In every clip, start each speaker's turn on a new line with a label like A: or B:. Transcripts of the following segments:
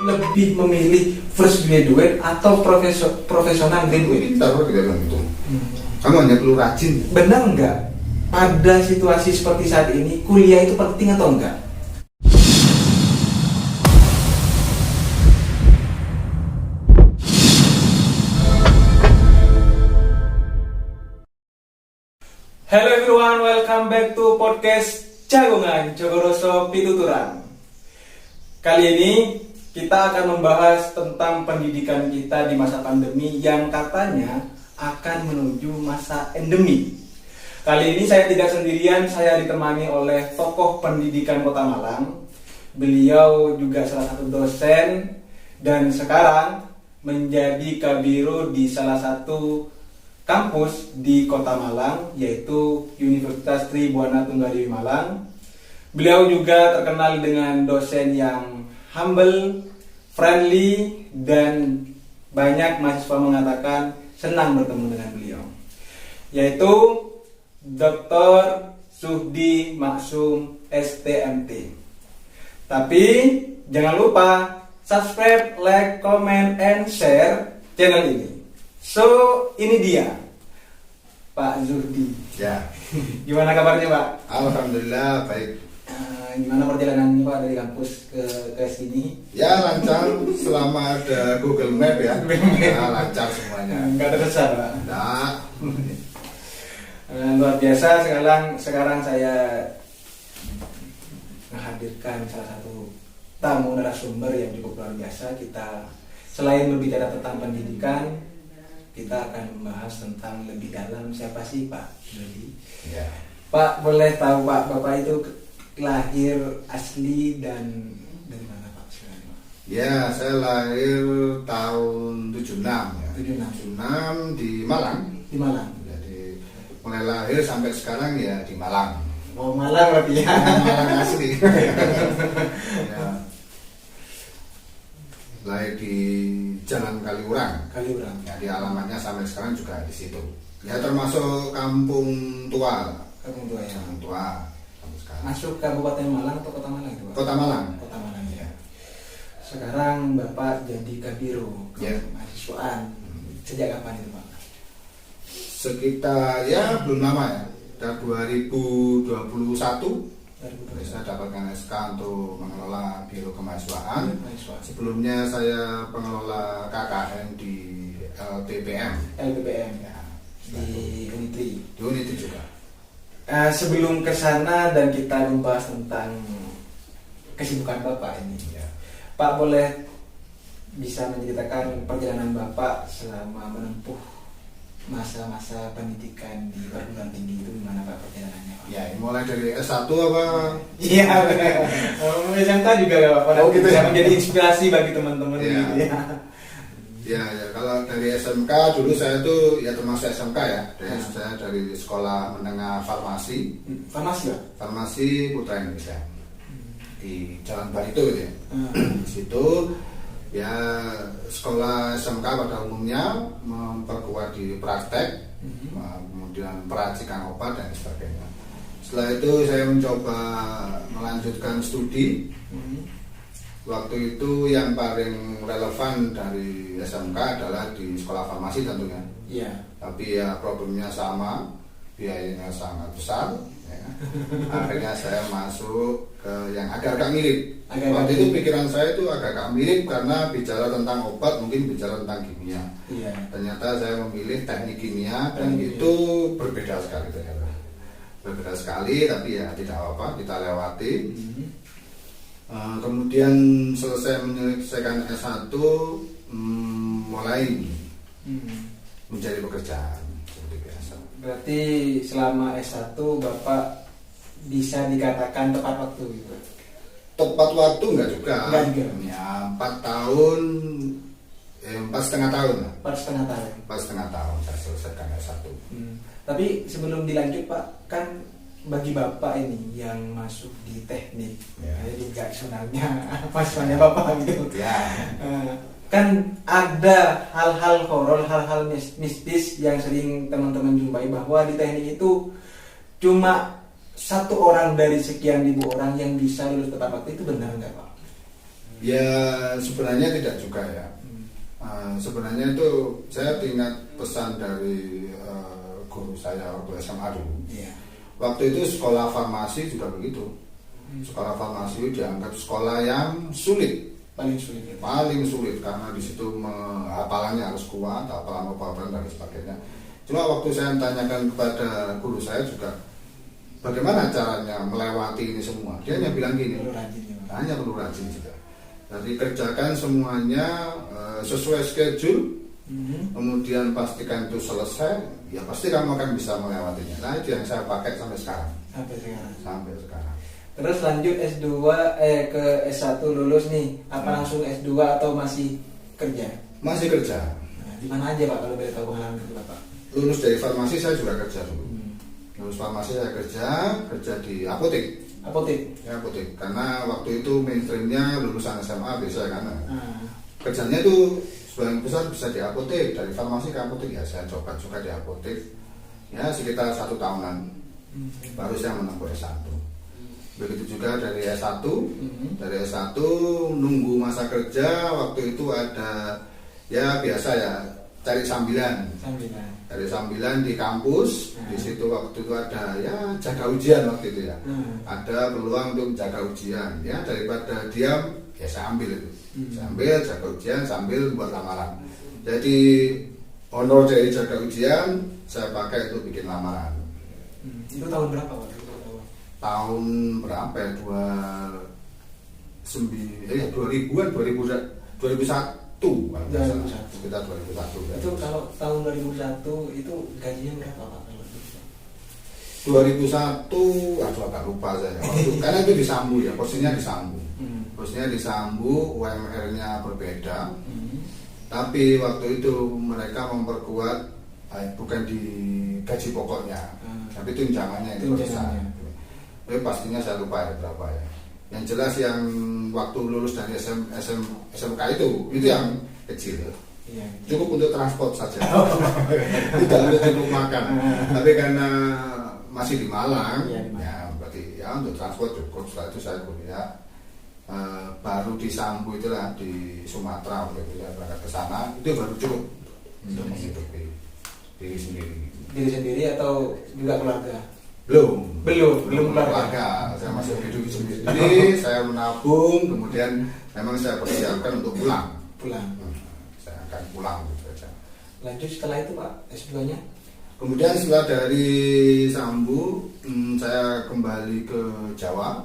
A: lebih memilih fresh graduate atau profesional graduate?
B: Taruh tidak bilang itu. Kamu hanya perlu rajin.
A: Benar nggak? Pada situasi seperti saat ini, kuliah itu penting atau enggak? Hello everyone, welcome back to podcast Jagongan Jogoroso Pituturan. Kali ini kita akan membahas tentang pendidikan kita di masa pandemi yang katanya akan menuju masa endemi. Kali ini saya tidak sendirian, saya ditemani oleh tokoh pendidikan Kota Malang. Beliau juga salah satu dosen dan sekarang menjadi kabiro di salah satu kampus di Kota Malang, yaitu Universitas Tri Buana Tunggal Malang. Beliau juga terkenal dengan dosen yang humble, friendly, dan banyak mahasiswa mengatakan senang bertemu dengan beliau, yaitu Dr. Suhdi Maksum STMT. Tapi jangan lupa subscribe, like, comment, and share channel ini. So, ini dia Pak Suhdi.
B: Ya.
A: Gimana kabarnya, Pak?
B: Alhamdulillah baik.
A: Gimana perjalanannya, Pak, dari kampus ke sini?
B: Ya lancar selama ada Google Map ya. Ya lancar semuanya.
A: Enggak ada kesal, Pak?
B: Nah.
A: Luar biasa. Sekarang saya menghadirkan salah satu tamu narasumber yang cukup luar biasa. Kita selain berbicara tentang pendidikan, kita akan membahas tentang lebih dalam siapa sih Pak Suhdi.
B: Ya.
A: Pak, boleh tahu Pak, Bapak itu lahir asli dan dari mana Pak sebenarnya?
B: Ya, saya lahir tahun 76 ya. 76 di Malang.
A: Di Malang.
B: Jadi mulai lahir sampai sekarang ya di Malang.
A: Oh, Malang berarti ya.
B: Malang asli. Ya. Lahir di Jalan Kaliurang. Ya, di alamatnya sampai sekarang juga di situ. Ya termasuk kampung tua.
A: Kampung tua ya.
B: Kampung tua sampai sekarang.
A: Masuk Kabupaten Malang atau Kota Malang itu, Pak?
B: Kota Malang.
A: Kota Malang ya. Sekarang Bapak jadi kabiro kemahasiswaan. Sejak kapan itu, Pak?
B: Sekitar ya belum lama ya. Dari 2021. Saya dapatkan SK untuk mengelola biro kemahasiswaan. Sebelumnya saya pengelola KKN di LPPM
A: ya, di Unitri.
B: Di Unitri juga.
A: Sebelum ke sana dan kita membahas tentang kesibukan Bapak ini,
B: Ya.
A: Pak boleh bisa menceritakan perjalanan Bapak selama menempuh masa-masa pendidikan di perguruan tinggi itu, gimana Pak perjalanannya, Pak?
B: Ya, mulai dari S1 apa?
A: Iya, SMK juga gak apa-apa.
B: Oh, gitu ya?
A: Menjadi inspirasi bagi teman-teman
B: Ya.
A: gitu ya.
B: Ya, kalau dari SMK dulu saya tuh ya termasuk SMK ya. Saya dari sekolah menengah farmasi.
A: Farmasi, Pak?
B: Farmasi Putra Indonesia. Di Jalan Barito gitu ya. Di situ ya sekolah SMK pada umumnya memperkuat di praktek, kemudian peracikan obat dan sebagainya. Setelah itu saya mencoba melanjutkan studi. Waktu itu yang paling relevan dari SMK adalah di sekolah farmasi tentunya.
A: Iya.
B: Tapi ya problemnya sama, biayanya sangat besar. Ya. Akhirnya saya masuk ke yang agak-agak mirip. Waktu itu pikiran saya itu agak-agak mirip karena bicara tentang obat, mungkin bicara tentang kimia.
A: Iya.
B: Ternyata saya memilih teknik kimia dan itu berbeda sekali ternyata. Berbeda sekali, tapi ya tidak apa-apa, kita lewati. Kemudian selesai menyelesaikan S1, mulai mencari pekerjaan seperti biasa.
A: Berarti selama S1 Bapak bisa dikatakan tepat waktu gitu?
B: Tepat waktu enggak juga.
A: Enggak juga.
B: Ya 4 tahun, 4,5 tahun.
A: 4,5 tahun
B: saya selesaikan S1.
A: Tapi sebelum dilanjut Pak, kan bagi Bapak ini yang masuk di teknik, jadi gasionalnya mahasiswanya Bapak gitu.
B: Ya.
A: Kan ada hal-hal horor, hal-hal mistis yang sering teman-teman jumpai, bahwa di teknik itu cuma satu orang dari sekian ribu orang yang bisa lulus tepat waktu. Itu benar nggak Pak?
B: Ya sebenarnya tidak juga ya. Sebenarnya itu saya ingat pesan dari guru saya waktu SMA dulu.
A: Iya.
B: Waktu itu sekolah farmasi juga begitu. Sekolah farmasi dianggap sekolah yang sulit,
A: Paling sulit. Ya.
B: paling sulit karena di situ hafalannya harus kuat, hafalan dan sebagainya. Cuma waktu saya tanyakan kepada guru saya juga, bagaimana caranya melewati ini semua? Dia hanya bilang gini,
A: Perlu rajin ya, Pak.
B: hanya perlu rajin saja. Jadi kerjakan semuanya sesuai schedule, kemudian pastikan itu selesai, ya pasti kamu akan bisa melewatinya. Nah itu yang saya pakai sampai sekarang. Sampai sekarang.
A: Terus lanjut S2 ke S1 lulus nih, apa langsung S2 atau masih kerja?
B: Masih kerja.
A: Nah, di mana aja Pak kalau boleh tahu pengalaman itu Bapak?
B: Lulus dari farmasi saya juga kerja dulu. Lulus farmasi saya kerja di apotek.
A: Apotek.
B: Ya apotek. Karena waktu itu mainstreamnya lulusan SMA biasa kan.
A: Nah,
B: Kerjanya itu sebagian besar bisa di apotek, dari farmasi ke apotek ya saya coba juga di apotek. Ya sekitar 1 tahunan. Baru saya menempuh S1. Begitu juga dari S1. Dari S1 nunggu masa kerja, waktu itu ada ya biasa ya cari sambilan. Dari sambilan di kampus, di situ waktu itu ada ya jaga ujian waktu itu ya. Ada peluang untuk jaga ujian ya, daripada diam ya saya ambil itu. Saya ambil jaga ujian sambil buat lamaran. Jadi honor dari jaga ujian saya pakai untuk bikin lamaran.
A: itu tahun berapa Pak?
B: Tahun berapa ya? 2000-an, 2001 kalau nggak salah. Sekitar 2001 ya.
A: Itu kalau tahun 2001 itu gajinya berapa Pak?
B: 2001, aduh agak lupa saya. Karena itu disambu ya, posisinya disambu. Posisinya disambu, UMR-nya berbeda. Tapi waktu itu mereka memperkuat bukan di gaji pokoknya, tapi tunjangannya itu besar. Tapi pastinya saya lupa ya berapa ya. Yang jelas yang waktu lulus dari SMK itu yang kecil.
A: Iya.
B: Cukup untuk transport saja. Tidak untuk makan. Tapi karena masih di Malang, ya berarti ya untuk transport cukup. Setelah itu saya kuliah. Baru di Sambu itulah di Sumatera waktu itu saya berangkat ke sana, itu baru cukup untuk menghidupi diri sendiri
A: atau juga keluarga?
B: belum
A: keluarga.
B: Saya masih hidup sendiri. Saya menabung, kemudian memang saya persiapkan untuk pulang. Saya akan pulang gitu saja.
A: Lanjut setelah itu Pak S2 nya?
B: Kemudian setelah dari Sambu saya kembali ke Jawa.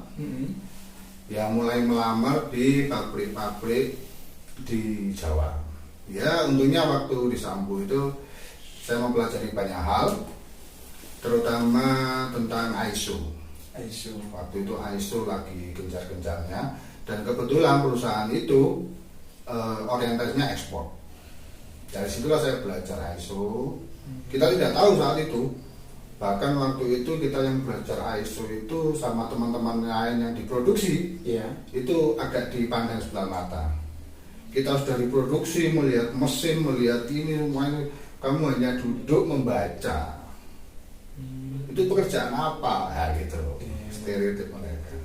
B: Ya mulai melamar di pabrik-pabrik di Jawa. Ya untungnya waktu di Sambu itu saya mempelajari banyak hal, terutama tentang ISO. Waktu itu ISO lagi gencar-gencarnya, dan kebetulan perusahaan itu orientasinya ekspor. Dari situlah saya belajar ISO. Kita tidak tahu saat itu. Bahkan waktu itu kita yang belajar ISO itu sama teman-teman lain yang diproduksi, itu agak dipandang sebelah mata. Kita sudah diproduksi, melihat mesin, melihat ini, kamu hanya duduk membaca. Itu pekerjaan apa? Ya gitu, stereotip mereka.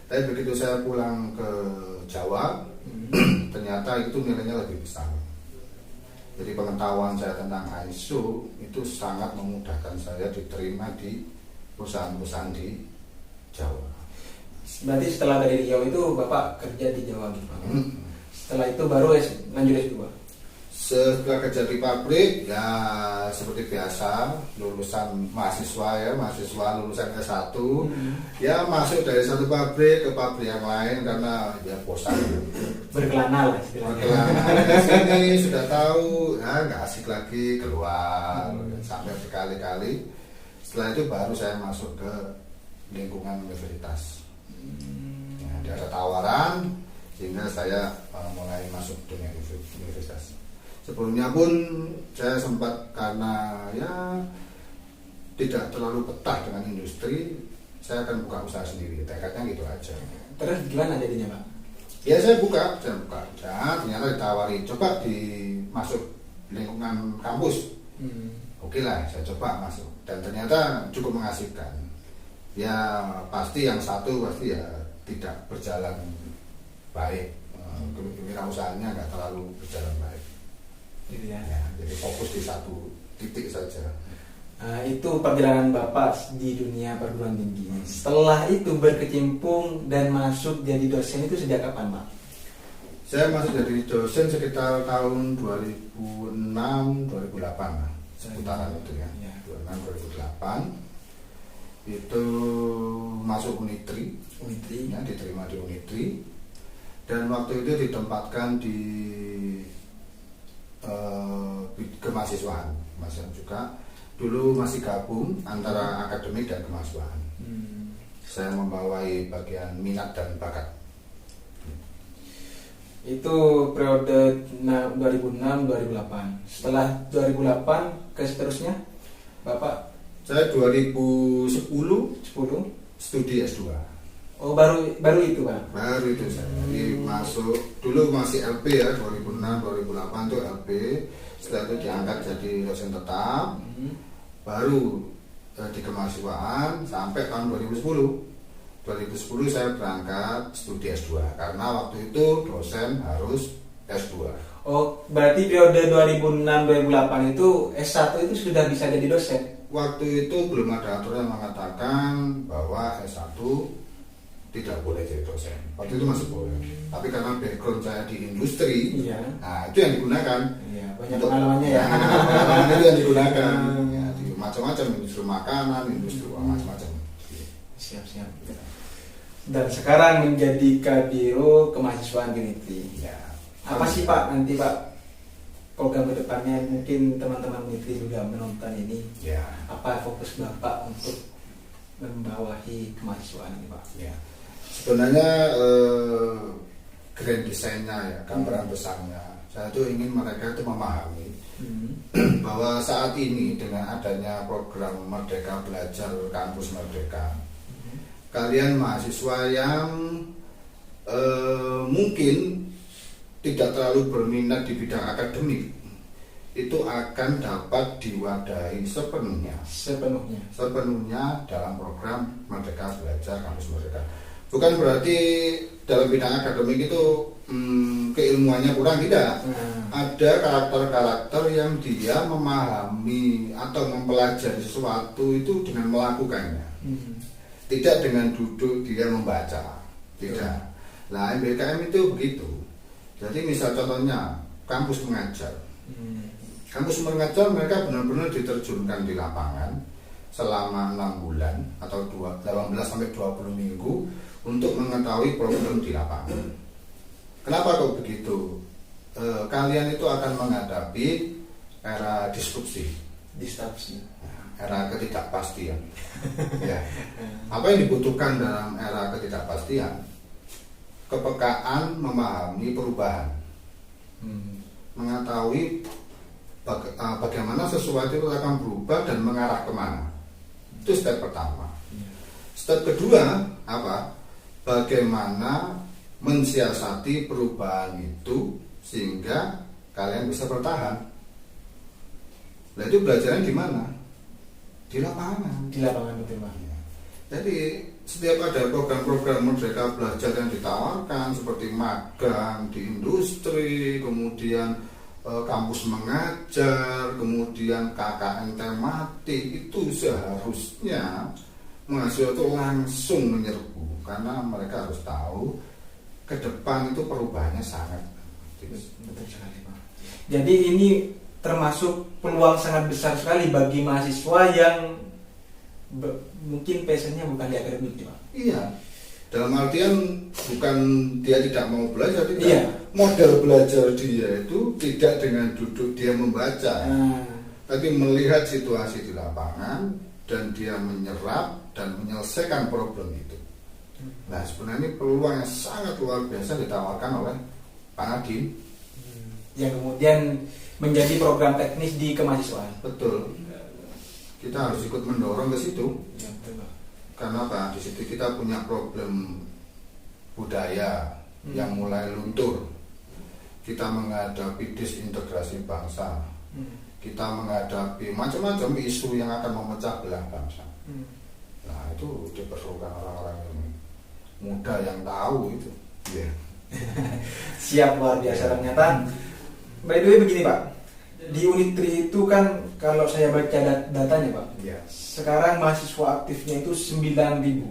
B: Tapi begitu saya pulang ke Jawa, ternyata itu nilainya lebih besar. Jadi pengetahuan saya tentang ISO itu sangat memudahkan saya diterima di perusahaan-perusahaan di Jawa.
A: Berarti setelah dari Riau itu Bapak kerja di Jawa gitu Pak? Setelah itu baru lanjut S2?
B: Setelah kerja di pabrik ya seperti biasa, lulusan mahasiswa lulusan S1 ya masuk dari satu pabrik ke pabrik yang lain karena ya bosan
A: berkelana lah istilahnya.
B: Di sini sudah tahu ya nggak asik lagi keluar sampai berkali-kali. Setelah itu baru saya masuk ke lingkungan universitas. Ya, ada tawaran sehingga saya mulai masuk dunia universitas. Sebelumnya pun saya sempat karena ya tidak terlalu betah dengan industri, saya akan buka usaha sendiri. Tekadnya gitu aja.
A: Terus gimana jadinya Pak?
B: Ya saya buka aja. Ternyata ditawari coba masuk lingkungan kampus. Oke lah, saya coba masuk dan ternyata cukup mengasihkan. Ya pasti yang satu pasti ya tidak berjalan baik, kewirausahanya nggak terlalu berjalan baik.
A: Gitu ya.
B: Ya, jadi fokus di satu titik saja.
A: Itu perjalanan Bapak di dunia perguruan tinggi. Setelah itu berkecimpung dan masuk jadi dosen itu sejak kapan, Pak?
B: Saya masuk jadi dosen sekitar tahun 2006-2008 lah, seputaran itu ya. 2006-2008 itu masuk Unitri, ya, diterima di Unitri, dan waktu itu ditempatkan di kemahasiswaan juga. Dulu masih gabung antara akademik dan kemahasiswaan. Saya membawai bagian minat dan bakat.
A: Itu periode 2006-2008. Setelah 2008 ke seterusnya, Bapak?
B: Saya 2010 studi S2.
A: Oh, baru itu, Pak?
B: Baru itu saya. Jadi masuk dulu masih LP ya, 2006-2008 itu LP. Setelah itu diangkat jadi dosen tetap. Baru di kemahasiswaan sampai tahun 2010. 2010 saya berangkat studi S2 karena waktu itu dosen harus S2.
A: Oh, berarti periode 2006-2008 itu S1 itu sudah bisa jadi dosen?
B: Waktu itu belum ada aturan yang mengatakan bahwa S1 tidak boleh jadi dosen. Waktu itu masih boleh. Tapi karena background saya di industri,
A: iya.
B: Nah itu yang digunakan.
A: Iya, banyak pengalamannya ya.
B: Pengalaman itu yang digunakan. Ya, di macam-macam industri makanan, industri macam-macam.
A: Siap. Dan sekarang menjadi Kadiro Kemahasiswaan Unitri.
B: Ya.
A: Apa sih Pak nanti Pak program kedepannya? Mungkin teman-teman Unitri juga menonton ini.
B: Ya.
A: Apa fokus Bapak untuk membawahi kemahasiswaan ini Pak?
B: Ya. Sebenarnya grand desainnya ya, gambaran besarnya. Saya tuh ingin mereka itu memahami bahwa saat ini dengan adanya program Merdeka Belajar Kampus Merdeka, kalian mahasiswa yang mungkin tidak terlalu berminat di bidang akademik itu akan dapat diwadahi sepenuhnya dalam program Merdeka Belajar Kampus Merdeka. Bukan berarti dalam bidang akademik itu keilmuannya kurang, tidak. Ada karakter-karakter yang dia memahami atau mempelajari sesuatu itu dengan melakukannya. Tidak dengan duduk dia membaca, tidak. Nah, MBKM itu begitu. Jadi misal contohnya kampus mengajar. Kampus mengajar mereka benar-benar diterjunkan di lapangan selama 6 bulan atau 18 sampai 20 minggu untuk mengetahui problem di lapangan. Kenapa kok begitu? Kalian itu akan menghadapi era disrupsi. Era ketidakpastian. Ya. Apa yang dibutuhkan dalam era ketidakpastian? Kepekaan memahami perubahan, mengetahui bagaimana sesuatu itu akan berubah dan mengarah kemana. Itu step pertama. Step kedua apa? Bagaimana mensiasati perubahan itu sehingga kalian bisa bertahan. Nah itu belajarnya di mana? Di lapangan
A: betul Pak.
B: Jadi setiap ada program-program Merdeka Belajar yang ditawarkan seperti magang di industri, kemudian kampus mengajar, kemudian KKN tematik, itu seharusnya mahasiswa itu langsung menyerbu karena mereka harus tahu ke depan itu perubahannya sangat
A: betul sekali Pak. Jadi ini termasuk peluang sangat besar sekali bagi mahasiswa yang mungkin passionnya bukan di akademik Pak.
B: Iya. Dalam artian bukan dia tidak mau belajar, tidak.
A: Iya.
B: Model belajar dia itu tidak dengan duduk dia membaca, tapi melihat situasi di lapangan dan dia menyerap dan menyelesaikan problem itu. Nah sebenarnya ini peluang yang sangat luar biasa ditawarkan oleh Pak Nadiem,
A: yang kemudian menjadi program teknis di kemahasiswaan.
B: Betul. Kita harus ikut mendorong ke situ.
A: Ya, betul, Pak.
B: Karena apa? Di situ kita punya problem budaya yang mulai luntur. Kita menghadapi disintegrasi bangsa. Kita menghadapi macam-macam isu yang akan memecah belah bangsa. Nah itu diperlukan orang-orang yang muda yang tahu itu. Yeah.
A: Siap, luar biasa ternyata. By the way begini Pak, di Unitri itu kan kalau saya baca datanya Pak,
B: Ya.
A: sekarang mahasiswa aktifnya itu 9.000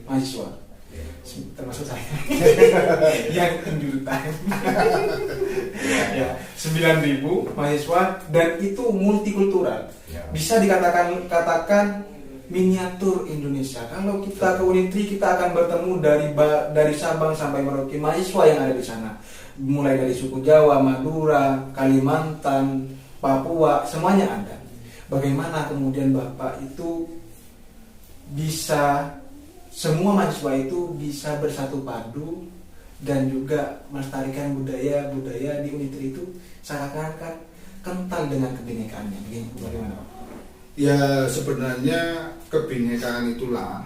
A: mahasiswa,
B: Ya.
A: termasuk saya yang penjurutan. Ya, 9.000 mahasiswa dan itu multikultural.
B: Ya.
A: Bisa dikatakan miniatur Indonesia. Kalau kita ke Unitri kita akan bertemu dari Sabang sampai Merauke mahasiswa yang ada di sana. Mulai dari suku Jawa, Madura, Kalimantan, Papua, semuanya ada. Bagaimana kemudian Bapak itu bisa, semua mahasiswa itu bisa bersatu padu dan juga melestarikan budaya di Unitri itu seakan-akan kental dengan kebinekaannya. Begini, bagaimana Pak?
B: Ya sebenarnya kebinekaan itulah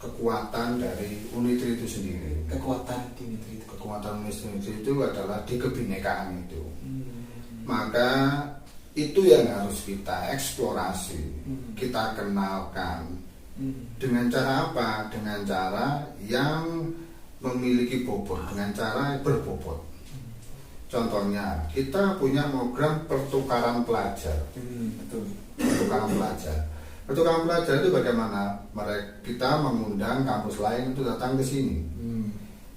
B: kekuatan dari Unitri itu sendiri.
A: Kekuatan di Unitri itu.
B: Kekuatan Unitri itu adalah di kebinekaan itu. Maka itu yang harus kita eksplorasi, kita kenalkan. Dengan cara apa? Dengan cara yang memiliki bobot, dengan cara berbobot. Contohnya, kita punya program pertukaran pelajar.
A: Betul.
B: Pertukaran pelajar. Pertukaran pelajar itu bagaimana? Kita mengundang kampus lain untuk datang ke sini.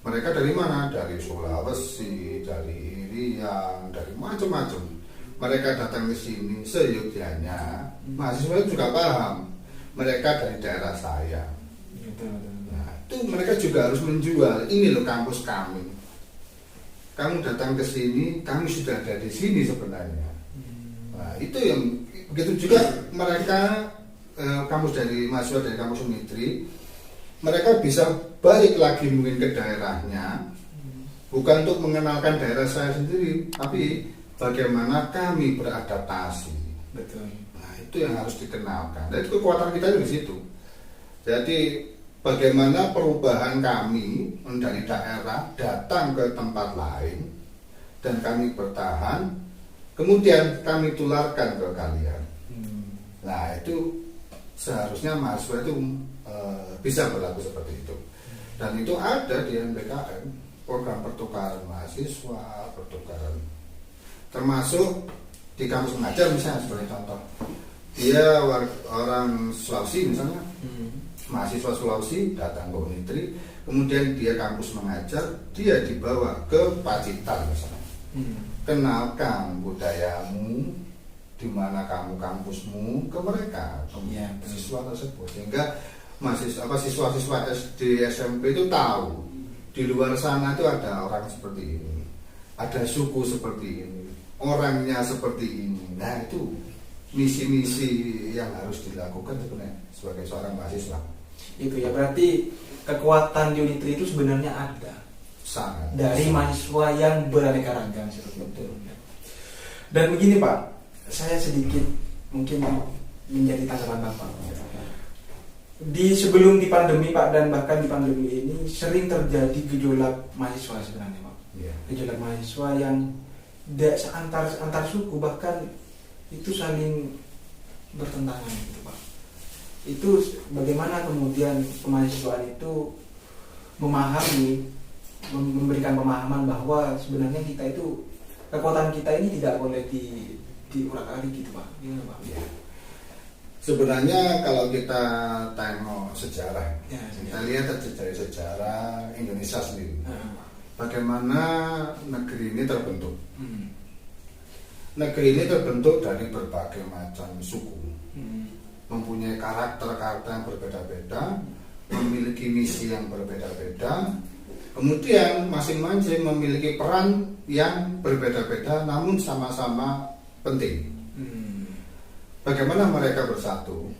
B: Mereka dari mana? Dari Sulawesi, dari Irian, dari macam-macam. Mereka datang ke sini seyogyanya. Mahasiswa itu juga paham. Mereka dari daerah saya. Nah, itu mereka juga harus menjual. Ini loh kampus kami. Kamu datang ke sini, kami sudah ada di sini sebenarnya. Nah, itu yang begitu juga mereka kampus dari mahasiswa dari kampus Unitri, mereka bisa balik lagi mungkin ke daerahnya, bukan untuk mengenalkan daerah saya sendiri, tapi bagaimana kami beradaptasi.
A: Betul.
B: Nah, itu yang harus dikenalkan. Dan itu kekuatan kita di situ. Jadi bagaimana perubahan kami dari daerah datang ke tempat lain dan kami bertahan, kemudian kami tularkan ke kalian. Nah, itu seharusnya mahasiswa itu bisa berlaku seperti itu. Dan itu ada di MBKM, program pertukaran mahasiswa, pertukaran termasuk di kampus mengajar misalnya sebagai contoh. Dia orang Sulawesi misalnya, mahasiswa Sulawesi datang ke Unitri, kemudian dia kampus mengajar, dia dibawa ke Pacitan misalnya. Kenalkan budayamu, di mana kamu kampusmu ke mereka, ke siswa tersebut, sehingga siswa-siswa SD SMP itu tahu di luar sana itu ada orang seperti ini, ada suku seperti ini, orangnya seperti ini. Nah, itu misi-misi yang harus dilakukan sebenarnya sebagai seorang mahasiswa.
A: Itu ya, berarti kekuatan di Unitri itu sebenarnya ada
B: Sangat
A: dari mahasiswa yang beraneka ragam seperti itu. Dan begini Pak, saya sedikit mungkin menjadi tanggapan Bapak. Sebelum di pandemi Pak, dan bahkan di pandemi ini sering terjadi gejolak mahasiswa sebenarnya Pak. Gejolak mahasiswa yang antar suku, bahkan itu saling bertentangan gitu Pak. Itu bagaimana kemudian kemahasiswaan itu memahami, memberikan pemahaman bahwa sebenarnya kita itu, kekuatan kita ini tidak boleh diurak-arik gitu Pak. Gimana Pak?
B: Ya. Sebenarnya kalau kita tengok sejarah, kita lihat dari sejarah Indonesia sendiri, bagaimana negeri ini terbentuk. Negeri ini terbentuk dari berbagai macam suku, mempunyai karakter-karakter yang berbeda-beda, memiliki misi yang berbeda-beda, kemudian masing-masing memiliki peran yang berbeda-beda namun sama-sama penting. Bagaimana mereka bersatu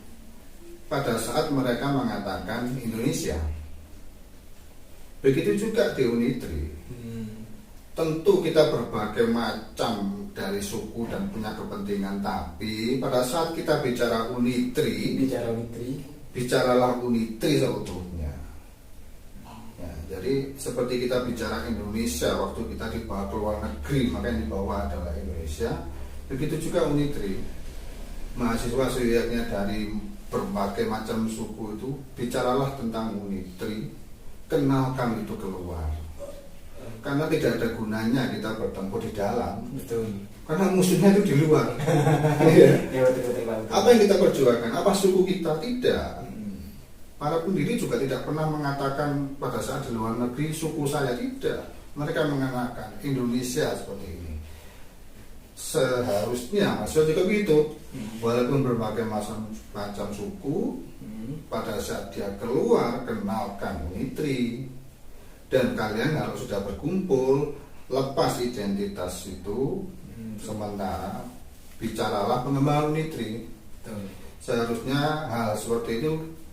B: pada saat mereka mengatakan Indonesia. Begitu juga di Unitri. Tentu kita berbagai macam dari suku dan punya kepentingan, tapi pada saat kita bicara Unitri, bicaralah Unitri seutuhnya. Ya, jadi seperti kita bicara Indonesia waktu kita dibawa ke luar negeri, maka yang dibawa adalah Indonesia. Begitu juga Unitri. Mahasiswa suyaknya dari berbagai macam suku itu, bicaralah tentang Unitri, kenalkan itu keluar. karena tidak ada gunanya kita bertempur di dalam.
A: Betul.
B: Karena musuhnya itu di luar. Iya.
A: Ya betul.
B: Apa yang kita perjuangkan? Apa suku kita? Tidak. Para pendiri juga tidak pernah mengatakan pada saat di luar negeri suku saya, tidak. Mereka mengatakan Indonesia seperti ini. Seharusnya maksudnya juga begitu. Walaupun berbagai macam suku, pada saat dia keluar kenalkan Unitri, dan kalian harus sudah berkumpul, lepas identitas itu, sementara bicaralah pengembangan Unitri. Seharusnya hal seperti itu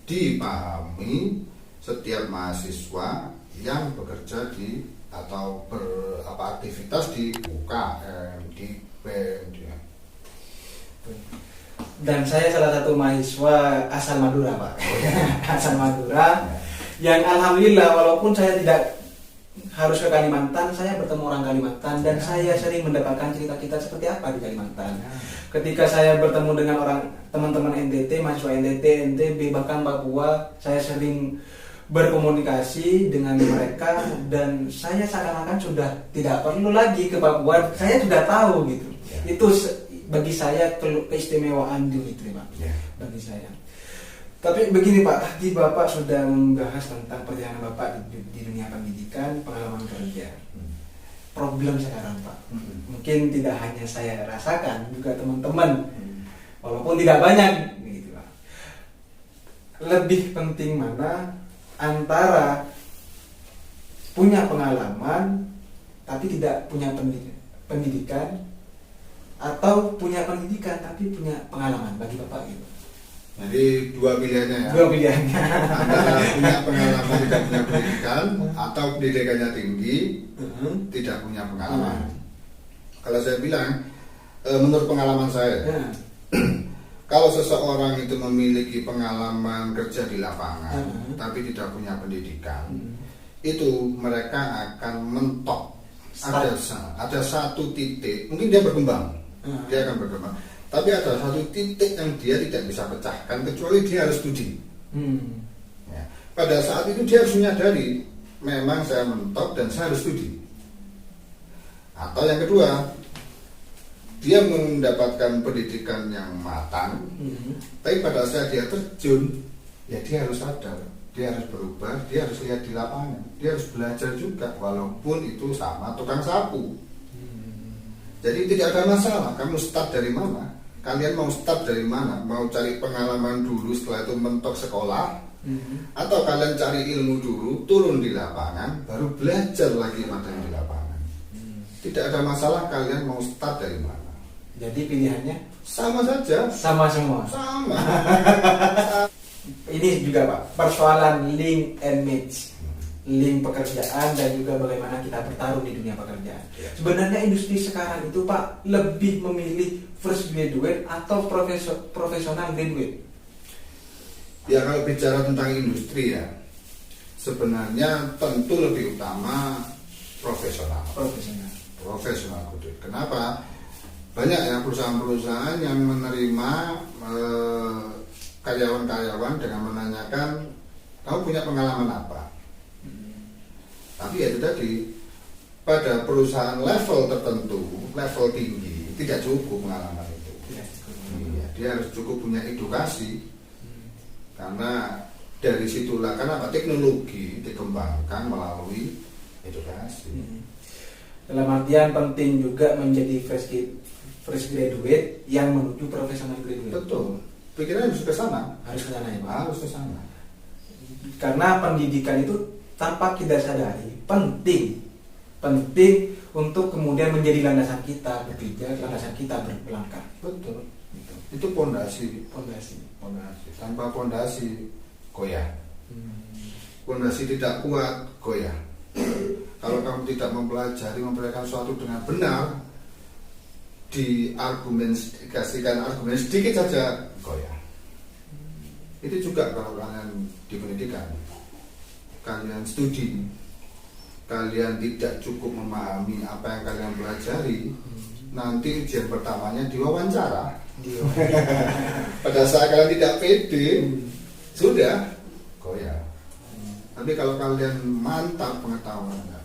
B: dipahami setiap mahasiswa yang bekerja di atau beraktivitas di UKM, di BEM.
A: Dan saya salah satu mahasiswa asal Madura, Pak. Asal Madura, yang alhamdulillah walaupun saya tidak harus ke Kalimantan, saya bertemu orang Kalimantan dan saya sering mendapatkan cerita-cerita seperti apa di Kalimantan. Ketika saya bertemu dengan orang teman-teman NTT, mahasiswa NTT, NTB, bahkan Papua, saya sering berkomunikasi dengan mereka dan saya seakan-akan sudah tidak perlu lagi ke Papua, saya sudah tahu gitu. Itu bagi saya keistimewaan di Unitri, Pak. Bagi saya. Tapi begini Pak, tadi Bapak sudah membahas tentang perjalanan Bapak di dunia pendidikan, pengalaman kerja. Problem sekarang Pak, mungkin tidak hanya saya rasakan, juga teman-teman, walaupun tidak banyak, gitu Pak. Lebih penting mana antara punya pengalaman tapi tidak punya pendidikan, atau punya pendidikan tapi punya pengalaman bagi Bapak gitu?
B: Jadi dua pilihannya ya.
A: Dua pilihannya.
B: Antara punya pengalaman tidak punya pendidikan, atau pendidikannya tinggi tidak punya pengalaman. Kalau saya bilang, menurut pengalaman saya, kalau seseorang itu memiliki pengalaman kerja di lapangan tapi tidak punya pendidikan, itu mereka akan mentok. Ada satu titik, mungkin dia berkembang, dia akan berkembang. Tapi ada satu titik yang dia tidak bisa pecahkan kecuali dia harus studi. Ya. Pada saat itu dia harus menyadari, memang saya mentok dan saya harus studi. Atau yang kedua, dia mendapatkan pendidikan yang matang, tapi pada saat dia terjun, ya dia harus sadar, dia harus berubah, dia harus lihat di lapangan, dia harus belajar juga, walaupun itu sama tukang sapu. Jadi tidak ada masalah, kamu start dari mana? Kalian mau start dari mana? Mau cari pengalaman dulu, setelah itu mentok sekolah, atau kalian cari ilmu dulu, turun di lapangan, baru belajar lagi materi di lapangan. Tidak ada masalah kalian mau start dari mana.
A: Jadi pilihannya
B: sama saja.
A: Sama semua.
B: Sama.
A: Ini juga Pak, persoalan link and match, link pekerjaan dan juga bagaimana kita bertarung di dunia pekerjaan. Sebenarnya industri sekarang itu Pak lebih memilih fresh graduate atau profesional graduate.
B: Ya kalau bicara tentang industri ya, sebenarnya tentu lebih utama profesional graduate. Kenapa? Banyak ya perusahaan-perusahaan yang menerima karyawan-karyawan dengan menanyakan, kamu punya pengalaman apa? Tapi ya itu tadi, pada perusahaan level tertentu, level tinggi, tidak cukup pengalaman itu. Iya, dia harus cukup punya edukasi. Karena dari situlah, karena teknologi dikembangkan melalui edukasi.
A: Dalam artian penting juga menjadi fresh graduate yang menuju professional graduate.
B: Betul. Pikirannya harus ke sana.
A: Harus ke sana ya Pak.
B: Harus ke sana.
A: Karena pendidikan itu tanpa kita sadari penting untuk kemudian menjadi landasan kita bekerja, landasan kita berlangkah.
B: Betul. Itu pondasi. Tanpa pondasi goyah. Pondasi tidak kuat goyah. Kalau kamu tidak mempelajari suatu dengan benar, dikasihkan argumen sedikit saja goyah. Itu juga kalau kalian di pendidikan, kalian studi, kalian tidak cukup memahami apa yang kalian pelajari, nanti ujian pertamanya diwawancara. Pada saat kalian tidak pede, sudah goyah. Tapi kalau kalian mantap pengetahuannya,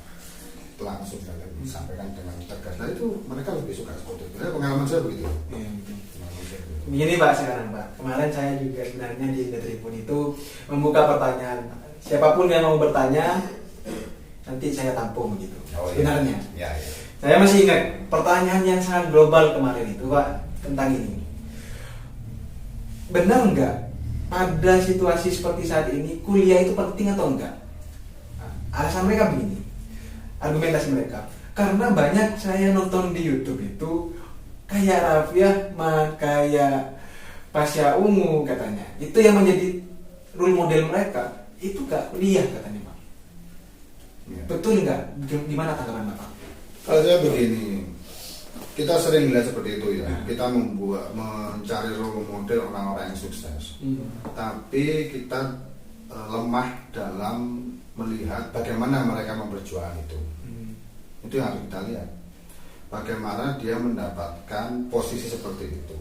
B: langsung kalian disampaikan dengan tegas. Nah itu mereka lebih suka seperti itu. Pengalaman saya begitu.
A: Iya, betul.
B: Pengalaman saya begitu.
A: Begini Pak sekarang Pak, kemarin saya juga sebenarnya di The Tribune itu membuka pertanyaan. Siapapun yang mau bertanya, nanti saya tampung begitu. Sebenarnya.
B: Ya.
A: Saya masih ingat pertanyaan yang sangat global kemarin itu Pak tentang ini. Benar nggak pada situasi seperti saat ini kuliah itu penting atau enggak? Alasan mereka begini, argumentasi mereka. Karena banyak saya nonton di YouTube itu kayak Raffiah, kayak Pasya Ungu katanya. Itu yang menjadi role model mereka. Itu gak kuliah katanya Pak.
B: Ya.
A: Betul nggak? Gimana tanggapan Bapak?
B: Kalau saya begini, kita sering lihat seperti itu ya. Kita mencari role model orang-orang yang sukses. Tapi kita lemah dalam melihat bagaimana mereka memperjuangkan itu. Itu yang harus kita lihat. Bagaimana dia mendapatkan posisi seperti itu.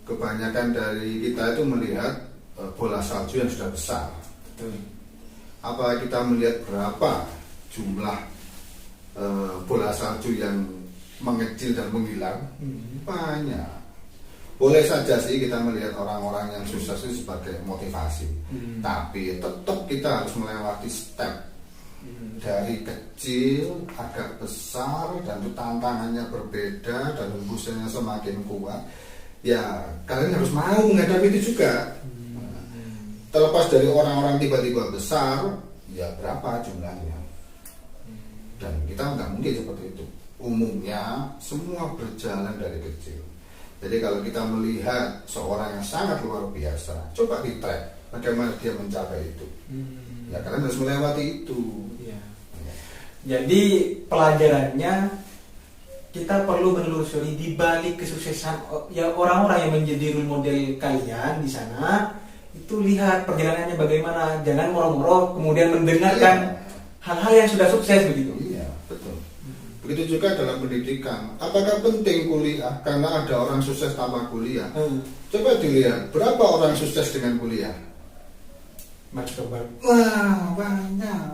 B: Kebanyakan dari kita itu melihat bola salju yang sudah besar. Apa kita melihat berapa jumlah bola salju yang mengecil dan menghilang? Banyak. Boleh saja sih kita melihat orang-orang yang sukses itu sebagai motivasi, tapi tetap kita harus melewati step dari kecil agak besar dan itu tantangannya berbeda dan hembusannya semakin kuat. Ya kalian harus mau menghadapi itu juga. Terlepas dari orang-orang tiba-tiba besar, ya berapa jumlahnya? Dan kita nggak mungkin seperti itu. Umumnya semua berjalan dari kecil. Jadi kalau kita melihat seorang yang sangat luar biasa, coba di track bagaimana dia mencapai itu. Ya kalian harus melewati itu.
A: Ya. Jadi pelajarannya kita perlu menelusuri di balik kesuksesan ya orang-orang yang menjadi role model kalian di sana. Itu lihat perjalanannya bagaimana, jangan moro-moro kemudian mendengarkan hal-hal yang sudah sukses begitu.
B: Iya, betul. Begitu juga dalam pendidikan. Apakah penting kuliah karena ada orang sukses tanpa kuliah? Coba dilihat berapa orang sukses dengan kuliah. Wah, banyak.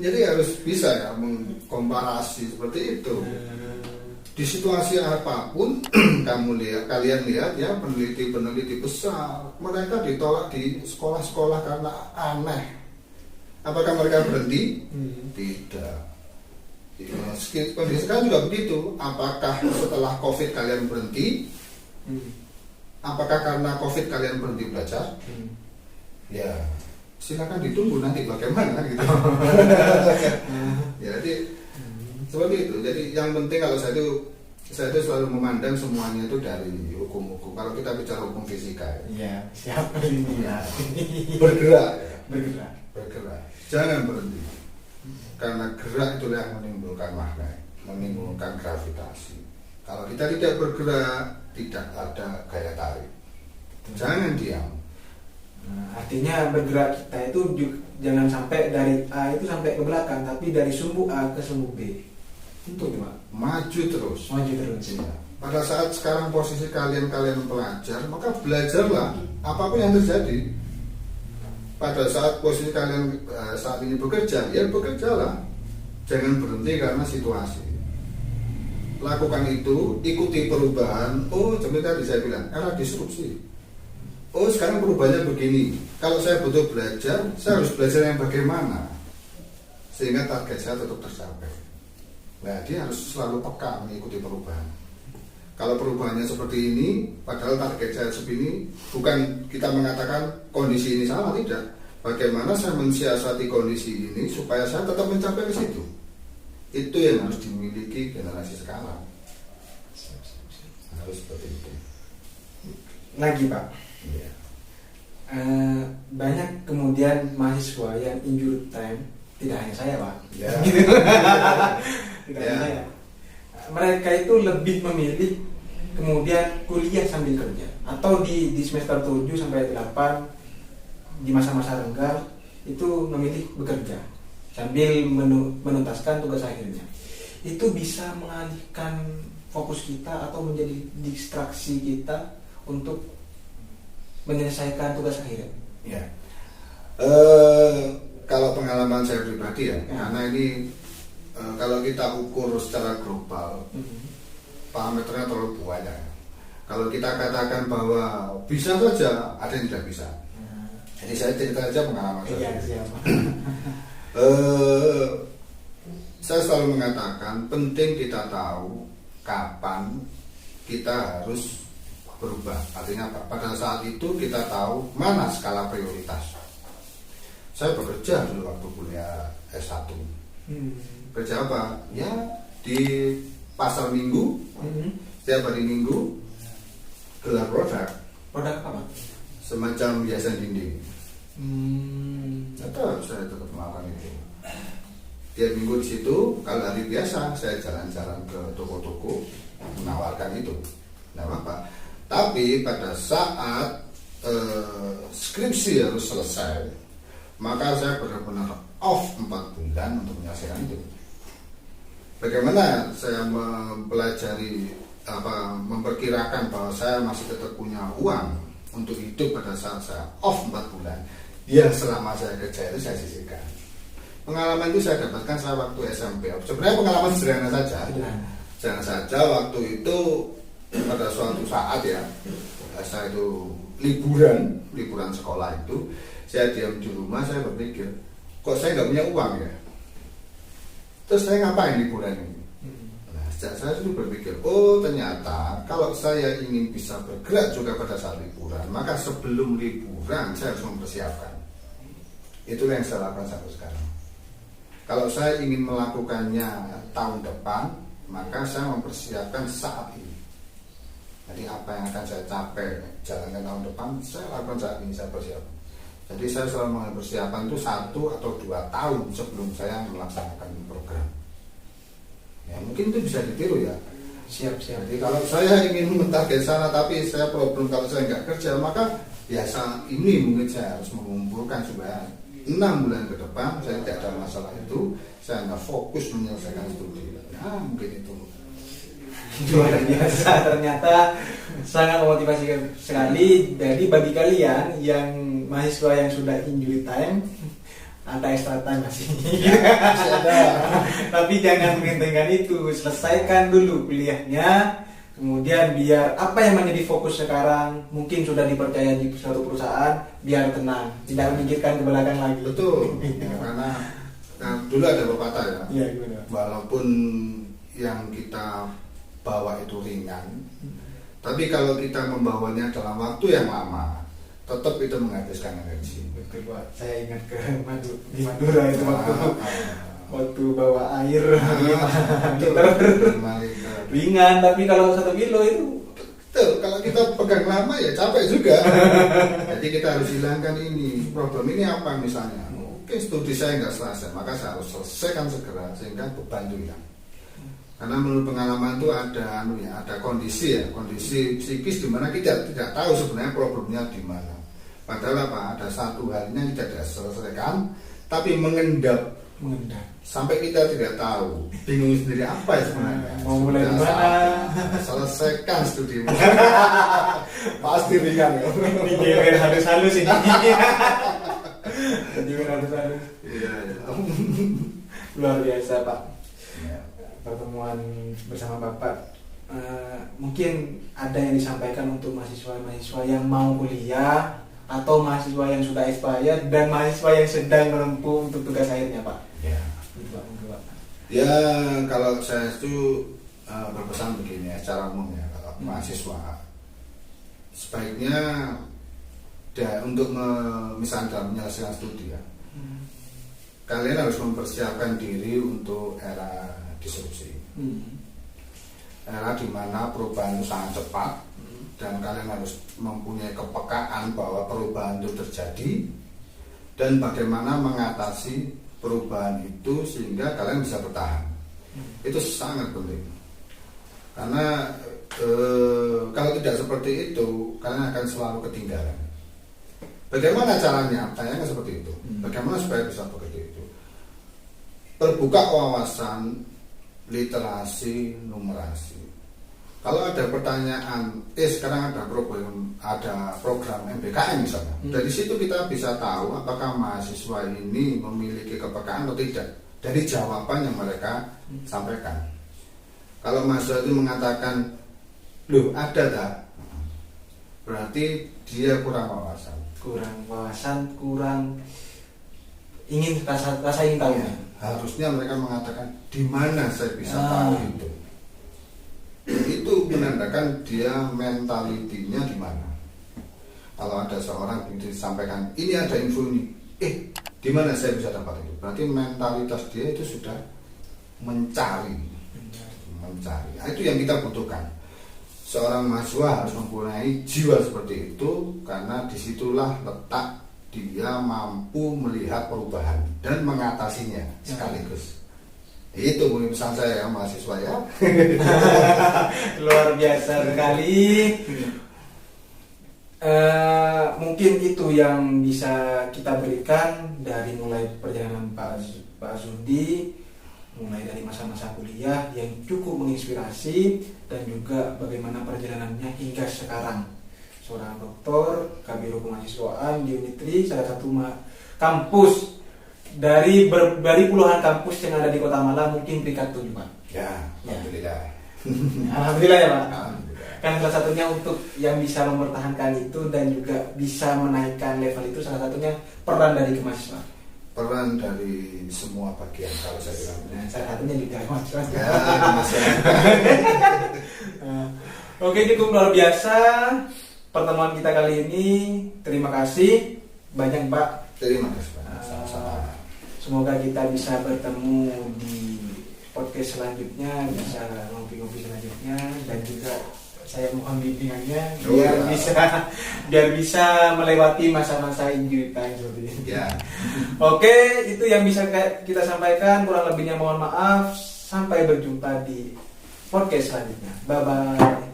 B: Jadi harus bisa ya mengkomparasi seperti itu. Di situasi apapun kalian lihat ya peneliti peneliti besar, mereka ditolak di sekolah-sekolah karena aneh. Apakah mereka berhenti? Tidak. Kondisi sekarang juga begitu. Apakah setelah COVID kalian berhenti? Apakah karena COVID kalian berhenti belajar? Ya silakan ditunggu nanti bagaimana gitu. Jadi seperti itu. Jadi yang penting kalau saya itu selalu memandang semuanya itu dari hukum-hukum. Kalau kita bicara hukum fisika,
A: ya siapa ini ya?
B: Bergerak. Jangan berhenti. Karena gerak itulah yang menimbulkan magnet, menimbulkan gravitasi. Kalau kita tidak bergerak, tidak ada gaya tarik. Jangan diam.
A: Artinya bergerak kita itu jangan sampai dari A itu sampai ke belakang, tapi dari sumbu A ke sumbu B. Untuk Pak.
B: Maju terus.
A: Ya.
B: Pada saat sekarang posisi kalian pelajar, maka belajarlah apapun yang terjadi. Pada saat posisi kalian saat ini bekerja, ya bekerjalah. Jangan berhenti karena situasi. Lakukan itu, ikuti perubahan. Seperti tadi saya bilang, era disrupsi. Sekarang perubahannya begini. Kalau saya butuh belajar, saya harus belajar yang bagaimana sehingga target saya tetap tercapai. Nah, dia harus selalu peka mengikuti perubahan. Kalau perubahannya seperti ini, padahal target saya segini, bukan kita mengatakan kondisi ini salah, tidak. Bagaimana saya mensiasati kondisi ini supaya saya tetap mencapai ke situ. Itu yang harus dimiliki generasi sekarang. Harus seperti itu.
A: Lagi Pak.
B: Ya.
A: Banyak kemudian mahasiswa yang injury time, tidak hanya saya Pak.
B: Ya.
A: Tidak hanya saya. Mereka itu lebih memilih kemudian kuliah sambil kerja atau di semester 7 sampai 8 di masa-masa renggang itu memilih bekerja sambil menuntaskan tugas akhirnya. Itu bisa mengalihkan fokus kita atau menjadi distraksi kita untuk menyelesaikan tugas akhir.
B: Ya. Kalau pengalaman saya pribadi ya, karena ini kalau kita ukur secara global, parameternya terlalu banyak. Kalau kita katakan bahwa bisa saja, ada yang tidak bisa. Jadi saya cerita saja pengalaman saya.
A: Siapa?
B: Saya selalu mengatakan penting kita tahu kapan kita harus berubah. Artinya apa? Pada saat itu kita tahu mana skala prioritas. Saya bekerja dulu waktu kuliah S1. Kerja apa? Ya di pasar minggu. Setiap hari Minggu gelar produk.
A: Produk apa?
B: Semacam hiasan dinding. Tetap saya tetap melakukan itu. Tiap minggu di situ, kalau hari biasa saya jalan-jalan ke toko-toko menawarkan itu, tidak apa-apa. Tapi pada saat skripsi harus selesai, maka saya benar-benar off 4 bulan untuk menyelesaikan itu. Bagaimana saya mempelajari memperkirakan bahwa saya masih tetap punya uang untuk hidup pada saat saya off 4 bulan. Ya selama saya kerja itu saya sisihkan. Pengalaman itu saya dapatkan saya waktu SMP. Sebenarnya pengalaman sederhana saja. Sederhana saja waktu itu pada suatu saat ya, saya itu liburan sekolah itu, saya diam di rumah, saya berpikir, kok saya nggak punya uang ya? Terus saya ngapain liburan ini? Nah, saya itu berpikir, oh ternyata kalau saya ingin bisa bergerak juga pada saat liburan, maka sebelum liburan saya harus mempersiapkan. Itulah yang saya lakukan sampai sekarang. Kalau saya ingin melakukannya tahun depan, maka saya mempersiapkan saat ini. Jadi apa yang akan saya capai jalankan tahun depan, saya lakukan saat ini, saya persiapkan. Jadi saya selalu mempersiapkan itu 1 atau 2 tahun sebelum saya melaksanakan program. Ya mungkin itu bisa ditiru ya.
A: Siap.
B: Jadi kalau saya ingin mentarget sana tapi saya problem kalau saya nggak kerja, maka biasa ini mungkin saya harus mengumpulkan supaya 6 bulan ke depan saya tidak ada masalah itu, saya nggak fokus menyelesaikan studi. Nah mungkin itu.
A: Luar biasa, ternyata sangat memotivasi sekali. Jadi bagi kalian yang mahasiswa yang sudah injury time, ada extra time masih
B: ada.
A: Tapi jangan menghentikan itu, selesaikan dulu kuliahnya. Kemudian biar apa yang menjadi fokus sekarang, mungkin sudah dipercaya di suatu perusahaan, biar tenang, tidak memikirkan ke belakang lagi.
B: Betul. Karena dulu ada pepatah ya.
A: Iya, gimana?
B: Walaupun yang kita bawa itu ringan, tapi kalau kita membawanya dalam waktu yang lama, tetap itu menghabiskan energi.
A: Betul, Pak. Saya ingat di Madura itu waktu bawa air 5 liter. Ringan, tapi kalau 1 kilo itu
B: betul, kalau kita pegang lama ya capek juga. Jadi kita harus hilangkan ini. Problem ini apa misalnya? Oke, studi saya nggak selesai, maka saya harus selesaikan segera sehingga beban itu hilang. Karena menurut pengalaman itu ada kondisi psikis di mana kita tidak tahu sebenarnya problemnya di mana. Padahal ada satu halnya yang tidak diselesaikan, tapi mengendap sampai kita tidak tahu, bingung sendiri apa ya sebenarnya.
A: Mau mulai di mana?
B: Selesaikan studimu. Pasti ringan ya.
A: Digewer halus-halus ini. Digewer halus-halus.
B: Iya.
A: Luar biasa, Pak.
B: Ya.
A: Pertemuan bersama Bapak. Mungkin ada yang disampaikan untuk mahasiswa-mahasiswa yang mau kuliah atau mahasiswa yang sudah expired dan mahasiswa yang sedang menempuh untuk tugas akhirnya, Pak.
B: Ya. Ya, kalau saya itu berpesan begini ya, secara umum ya, kalau mahasiswa sebaiknya untuk misalnya dalam menyelesaikan studi ya, kalian harus mempersiapkan diri untuk era disrupsi. Era di mana perubahan itu sangat cepat dan kalian harus mempunyai kepekaan bahwa perubahan itu terjadi dan bagaimana mengatasi perubahan itu sehingga kalian bisa bertahan. Itu sangat penting. Karena kalau tidak seperti itu, kalian akan selalu ketinggalan. Bagaimana caranya? Tanyanya seperti itu. Bagaimana supaya bisa begitu itu? Terbuka wawasan, literasi, numerasi. Kalau ada pertanyaan, sekarang ada program MBKM misalnya. Dari situ kita bisa tahu apakah mahasiswa ini memiliki kepekaan atau tidak. dari jawaban yang mereka sampaikan. Kalau mahasiswa itu mengatakan, loh ada tak? Berarti dia kurang wawasan.
A: Kurang ingin rasa ingin tahu.
B: Ya, harusnya mereka mengatakan di mana saya bisa tahu itu. Itu menandakan dia mentalitinya di mana. Kalau ada seorang yang disampaikan ini ada info ini, di mana saya bisa dapat itu? Berarti mentalitas dia itu sudah mencari. Nah, itu yang kita butuhkan. Seorang mahasiswa harus mempunyai jiwa seperti itu, karena disitulah letak dia mampu melihat perubahan dan mengatasinya sekaligus. Itu pesan saya ya mahasiswa ya.
A: Luar biasa sekali. Mungkin itu yang bisa kita berikan dari mulai perjalanan Pak Zudi, mulai dari masa-masa kuliah yang cukup menginspirasi, dan juga bagaimana perjalanannya hingga sekarang. Seorang doktor, kabiro kemahasiswaan di Unitri, salah satu kampus dari puluhan kampus yang ada di Kota Malang, mungkin peringkat 7, Pak.
B: Ya, alhamdulillah.
A: Alhamdulillah ya, Pak.
B: Alhamdulillah.
A: Kan salah satunya untuk yang bisa mempertahankan itu dan juga bisa menaikkan level itu, salah satunya peran dari kemahasiswaan.
B: Peran dari semua bagian kalau saya bilang.
A: Nah, salah satunya juga kemahasiswaan.
B: Ya,
A: Oke, cukup luar biasa pertemuan kita kali ini. Terima kasih banyak, Pak.
B: Terima kasih Pak. Sama-sama.
A: Semoga kita bisa bertemu di podcast selanjutnya, bisa ngopi-ngopi selanjutnya, dan juga saya mohon bimbingannya biar bisa melewati masa-masa injury time seperti ini.
B: Ya.
A: Oke, itu yang bisa kita sampaikan. Kurang lebihnya mohon maaf. Sampai berjumpa di podcast selanjutnya. Bye bye.